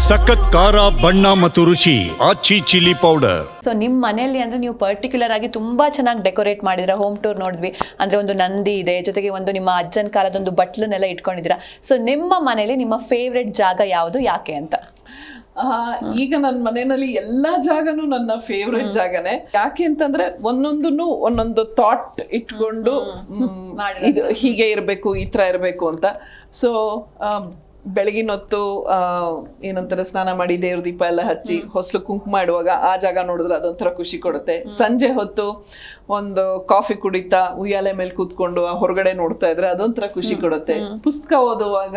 ಸಖತ್ ಖಾರ ಬಣ್ಣ ಮತ್ತು ರುಚಿ ಆಚಿ ಚಿಲ್ಲಿ ಪೌಡರ್. ಸೊ ನಿಮ್ಮ ಮನೆಯಲ್ಲಿ ಅಂದ್ರೆ ನೀವು ಪರ್ಟಿಕ್ಯುಲರ್ ಆಗಿ ತುಂಬಾ ಚೆನ್ನಾಗಿ ಡೆಕೋರೇಟ್ ಮಾಡಿದ್ರ. ಹೋಮ್ ಟೂರ್ ನೋಡಿದ್ವಿ, ಅಂದ್ರೆ ಒಂದು ನಂದಿ ಇದೆ, ಜೊತೆಗೆ ಒಂದು ನಿಮ್ಮ ಅಜ್ಜನ ಕಾಲದೊಂದು ಬಟ್ಲನ್ನೆಲ್ಲ ಇಟ್ಕೊಂಡಿದ್ದೀರಾ. ಸೊ ನಿಮ್ಮ ಮನೆಯಲ್ಲಿ ನಿಮ್ಮ ಫೇವ್ರೆಟ್ ಜಾಗ ಯಾವುದು, ಯಾಕೆ ಅಂತ? ಈಗ ನನ್ನ ಮನೆಯಲ್ಲಿ ಎಲ್ಲಾ ಜಾಗನೂ ನನ್ನ ಫೇವ್ರೆಟ್ ಜಾಗನೇ. ಯಾಕೆ ಅಂತಂದ್ರೆ ಒಂದೊಂದನ್ನು ಒಂದೊಂದು ಥಾಟ್ ಇಟ್ಕೊಂಡು ಇದು ಹೀಗೆ ಇರಬೇಕು, ಈ ತರ ಇರಬೇಕು ಅಂತ. ಸೊ ಬೆಳಗಿನ ಹೊತ್ತು ಏನಂತಾರೆ, ಸ್ನಾನ ಮಾಡಿ ದೇವ್ರ ದೀಪ ಎಲ್ಲ ಹಚ್ಚಿ ಹೊಸಲು ಕುಂಕುಮ ಇಡುವಾಗ ಆ ಜಾಗ ನೋಡಿದ್ರೆ ಅದೊಂಥರ ಖುಷಿ ಕೊಡುತ್ತೆ. ಸಂಜೆ ಹೊತ್ತು ಒಂದು ಕಾಫಿ ಕುಡಿತಾ ಉಯ್ಯಾಲೆ ಮೇಲೆ ಕೂತ್ಕೊಂಡು ಹೊರಗಡೆ ನೋಡ್ತಾ ಇದ್ರೆ ಅದೊಂಥರ ಖುಷಿ ಕೊಡುತ್ತೆ. ಪುಸ್ತಕ ಓದುವಾಗ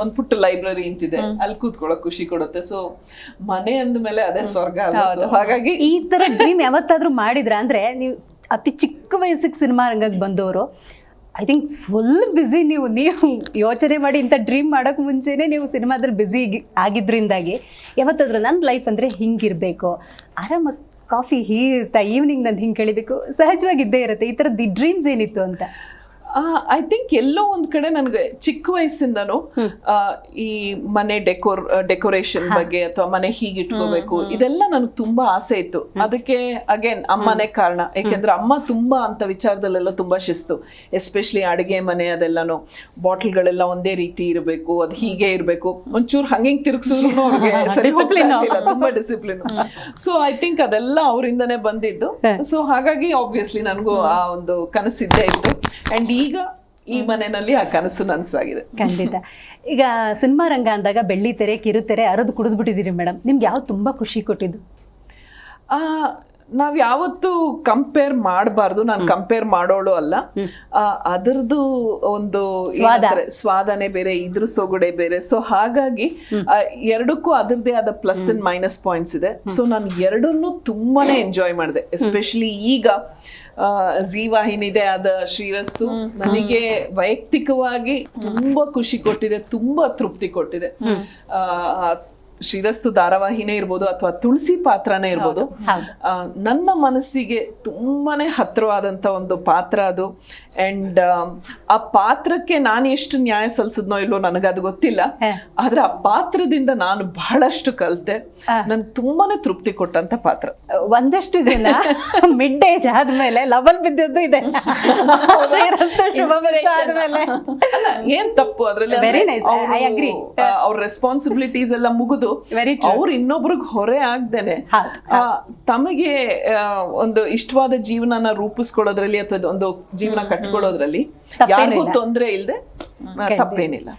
ಒಂದ್ ಪುಟ್ಟ ಲೈಬ್ರರಿ ಅಂತಿದೆ, ಅಲ್ಲಿ ಕೂತ್ಕೊಳ್ಳೋಕೆ ಖುಷಿ ಕೊಡುತ್ತೆ. ಸೊ ಮನೆ ಅಂದ್ಮೇಲೆ ಅದೇ ಸ್ವರ್ಗ ಅಲ್ವಾ? So ಹಾಗಾಗಿ ಈ ತರ ಡ್ರೀಮ್ ಯಾವತ್ತಾದ್ರೂ ಮಾಡಿದ್ರ? ಅಂದ್ರೆ ನೀವು ಅತಿ ಚಿಕ್ಕ ವಯಸ್ಸಿಗೆ ಸಿನಿಮಾ ರಂಗಕ್ಕೆ ಬಂದವರು, ಐ ಥಿಂಕ್ ಫುಲ್ ಬ್ಯುಸಿ. ನೀವು ಯೋಚನೆ ಮಾಡಿ ಇಂಥ ಡ್ರೀಮ್ ಮಾಡೋಕೆ ಮುಂಚೆನೇ ನೀವು ಸಿನಿಮಾದಲ್ಲಿ ಬ್ಯುಸಿ ಆಗಿದ್ರಿಂದಾಗಿ ಯಾವತ್ತಾದ್ರೂ ನನ್ನ ಲೈಫ್ ಅಂದರೆ ಹಿಂಗಿರಬೇಕು, ಆರಾಮಾಗಿ ಕಾಫಿ ಹೀರ್ತಾ ಈವ್ನಿಂಗ್ ನಂದು ಹಿಂಗೆ ಕಳಿಬೇಕು, ಸಹಜವಾಗಿದ್ದೇ ಇರುತ್ತೆ. ಈ ಥರದ್ದು ಡ್ರೀಮ್ಸ್ ಏನಿತ್ತು ಅಂತ? ಐ ಥಿಂಕ್ ಎಲ್ಲೋ ಒಂದ್ ಕಡೆ ನನಗೆ ಚಿಕ್ಕ ವಯಸ್ಸಿಂದನೂ ಈ ಮನೆ ಡೆಕೋರೇಷನ್ ಬಗ್ಗೆ ಅಥವಾ ಮನೆ ಹೀಗೆ ಇಟ್ಕೋಬೇಕು ಇದೆಲ್ಲ ನನಗೆ ತುಂಬಾ ಆಸೆ ಇತ್ತು. ಅದಕ್ಕೆ ಅಗೇನ್ ಅಮ್ಮನೇ ಕಾರಣ. ಯಾಕೆಂದ್ರೆ ಅಮ್ಮ ತುಂಬಾ ಅಂತ ವಿಚಾರದಲ್ಲೆಲ್ಲ ತುಂಬಾ ಶಿಸ್ತು. ಎಸ್ಪೆಷಲಿ ಅಡಿಗೆ ಮನೆ ಅದೆಲ್ಲಾನು ಬಾಟಲ್ಗಳೆಲ್ಲ ಒಂದೇ ರೀತಿ ಇರಬೇಕು, ಅದು ಹೀಗೆ ಇರಬೇಕು, ಒಂಚೂರು ಹಂಗೆ ತಿರುಗಿಸಿದ್ರು ತುಂಬಾ ಡಿಸಿಪ್ಲಿನ್. ಸೊ ಐ ಥಿಂಕ್ ಅದೆಲ್ಲ ಅವರಿಂದನೇ ಬಂದಿದ್ದು. ಸೊ ಹಾಗಾಗಿ ಆಬ್ವಿಯಸ್ಲಿ ನನಗೂ ಆ ಒಂದು ಕನಸಿದ್ದೇ ಇತ್ತು. ಅಂಡ್ ಈಗ ಈ ಮನೆಯಲ್ಲಿ ಆ ಕನಸು ನನಸಾಗಿದೆ. ಖಂಡಿತ. ಈಗ ಸಿನಿಮಾ ರಂಗ ಅಂದಾಗ ಬೆಳ್ಳಿ ತೆರೆ, ಕಿರುತೆರೆ ಅರದು ಕುಡಿದ್ಬಿಟ್ಟಿದ್ದೀರಿ ಮೇಡಮ್. ನಿಮ್ಗೆ ಯಾವ್ದು ತುಂಬಾ ಖುಷಿ ಕೊಟ್ಟಿದ್ದು? ನಾವ್ ಯಾವತ್ತು ಕಂಪೇರ್ ಮಾಡಬಾರ್ದು. ನಾನು ಕಂಪೇರ್ ಮಾಡೋಳು ಅಲ್ಲ. ಅದರದ್ದು ಒಂದು ಸ್ವಾದನೆ ಬೇರೆ, ಇದ್ರ ಸೊಗಡೆ ಬೇರೆ. ಸೊ ಹಾಗಾಗಿ ಎರಡಕ್ಕೂ ಅದರದೇ ಆದ ಪ್ಲಸ್ ಅಂಡ್ ಮೈನಸ್ ಪಾಯಿಂಟ್ಸ್ ಇದೆ. ಸೊ ನಾನು ಎರಡನ್ನೂ ತುಂಬಾನೇ ಎಂಜಾಯ್ ಮಾಡಿದೆ. ಎಸ್ಪೆಷಲಿ ಈಗ ಜೀ ವಾಹಿನಿದೆ ಆದ ಶ್ರೀರಸ್ತು ನನಗೆ ವೈಯಕ್ತಿಕವಾಗಿ ತುಂಬಾ ಖುಷಿ ಕೊಟ್ಟಿದೆ, ತುಂಬಾ ತೃಪ್ತಿ ಕೊಟ್ಟಿದೆ. ಶ್ರೀರಸ್ತು ಧಾರಾವಾಹಿನೇ ಇರ್ಬೋದು ಅಥವಾ ತುಳಸಿ ಪಾತ್ರನೇ ಇರ್ಬೋದು, ನನ್ನ ಮನಸ್ಸಿಗೆ ತುಂಬಾನೇ ಹತ್ತಿರವಾದಂತ ಒಂದು ಪಾತ್ರ ಅದು. ಅಂಡ್ ಆ ಪಾತ್ರಕ್ಕೆ ನಾನು ಎಷ್ಟು ನ್ಯಾಯ ಸಲ್ಲಿಸಿದ್ನೋ ಇಲ್ಲೋ ನನಗದು ಗೊತ್ತಿಲ್ಲ, ಆದ್ರೆ ಆ ಪಾತ್ರದಿಂದ ನಾನು ಬಹಳಷ್ಟು ಕಲಿತೆ. ನನ್ಗೆ ತುಂಬಾನೇ ತೃಪ್ತಿ ಕೊಟ್ಟಂತ ಪಾತ್ರ. ಒಂದಷ್ಟು ಜನ ಮಿಡ್ ಏಜ್ ಆದ್ಮೇಲೆ ಲವಲ್ ಬಿದ್ದದ್ದು ಇದೆ. ಏನ್ ತಪ್ಪು ಅದ್ರಲ್ಲಿ? ಅವ್ರ ರೆಸ್ಪಾನ್ಸಿಬಿಲಿಟೀಸ್ ಎಲ್ಲ ಮುಗಿದು ಅವ್ರು ಇನ್ನೊಬ್ರಿಗೆ ಹೊರೆ ಆಗ್ದೇನೆ ತಮಗೆ ಒಂದು ಇಷ್ಟವಾದ ಜೀವನನ ರೂಪಿಸ್ಕೊಳ್ಳೋದ್ರಲ್ಲಿ ಅಥವಾ ಒಂದು ಜೀವನ ಕಟ್ಕೊಳ್ಳೋದ್ರಲ್ಲಿ ಯಾರಿಗೂ ತೊಂದರೆ ಇಲ್ಲದೆ ತಪ್ಪೇನಿಲ್ಲ.